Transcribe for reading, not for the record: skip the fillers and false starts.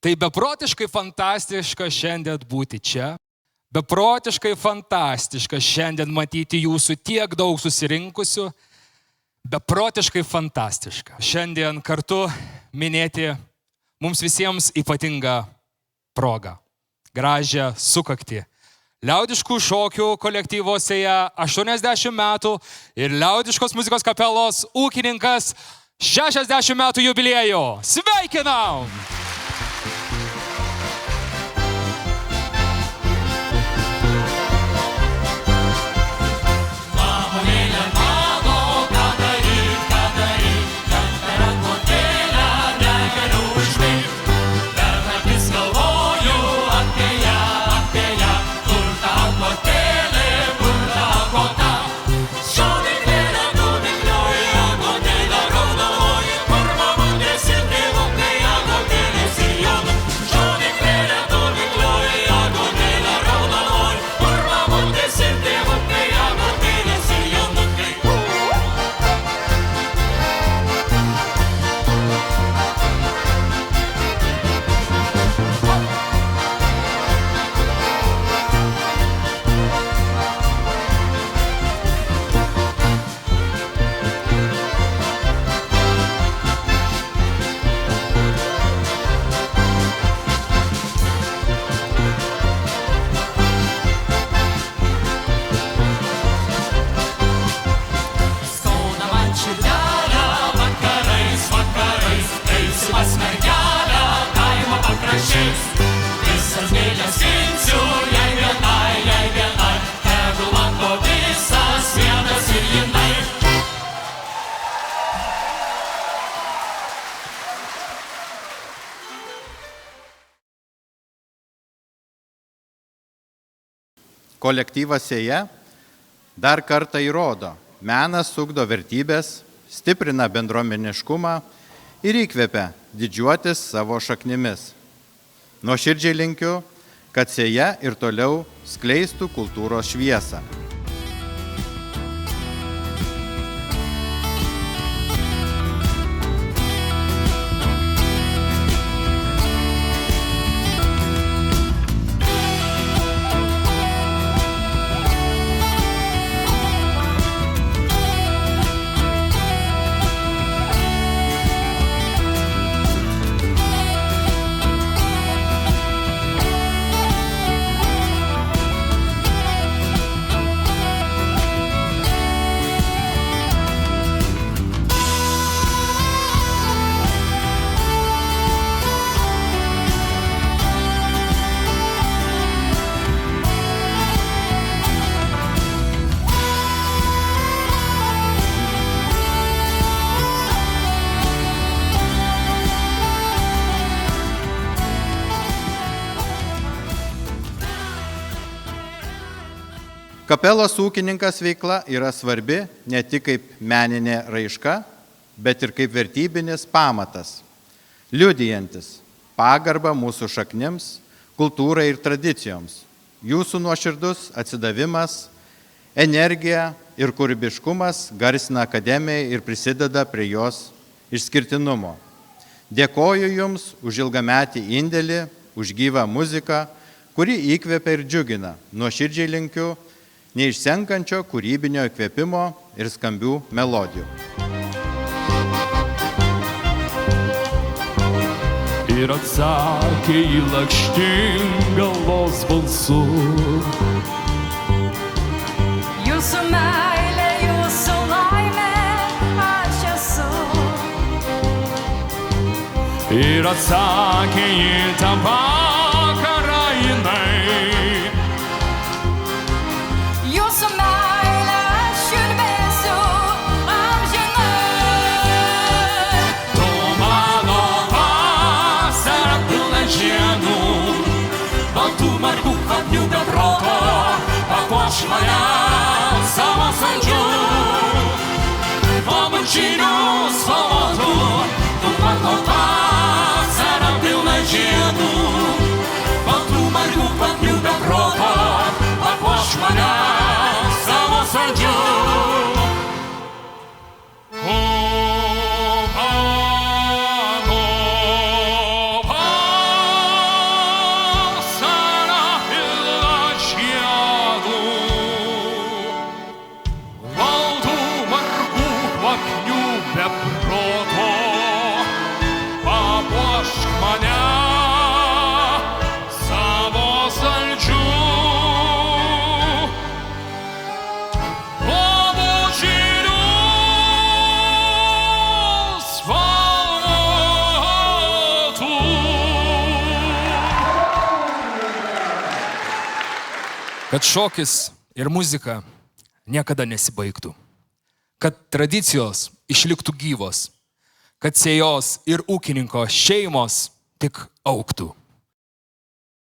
Tai beprotiškai fantastiška šiandien būti čia. Beprotiškai fantastiška šiandien matyti jūsų tiek daug susirinkusių. Beprotiškai fantastiška šiandien kartu minėti mums visiems ypatingą progą. Gražią sukaktį. Liaudiškų šokių kolektyvo Sėja 80 metų ir liaudiškos muzikos kapelos ūkininkas 60 metų jubiliejų. Sveikinam! Kolektyvas Sėja dar kartą įrodo, menas ugdo vertybės, stiprina bendruomeniškumą ir įkvepia didžiuotis savo šaknimis. Nuoširdžiai linkiu, kad Sėja ir toliau skleistų kultūros šviesą. Kapelos ūkininkas veikla yra svarbi ne tik kaip meninė raiška, bet ir kaip vertybinis pamatas, liudijantis pagarbą mūsų šaknims, kultūrai ir tradicijoms. Jūsų nuoširdus atsidavimas, energija ir kūrybiškumas garsina akademijai ir prisideda prie jos išskirtinumo. Dėkoju Jums už ilgametį indėlį, už gyvą muziką, kuri įkvepia ir džiugina. Nuoširdžiai linkiu neišsenkančio kūrybinio įkvėpimo ir skambių melodijų. Ir atsakė į lakštingalos balsu. Jūsų meilė, jūsų laimė, aš esu. Ir atsakė į tą vakarą jinai. Jūsų meilę aš čiulbėsiu amžinai. Tu mano vasara pilna žiedų, baltų margų kvapnių be proto, papuoš mane savo saldžiu. Pamančinių spalvotų, tu mano vasara pilna žiedų, proto, papuošk mane savo saldžiu. Obučinių spalvotų. Kad šokis ir muzika niekada nesibaigtų. Kad tradicijos išliktų gyvos. Kad sėjos ir ūkininko šeimos tik augtų.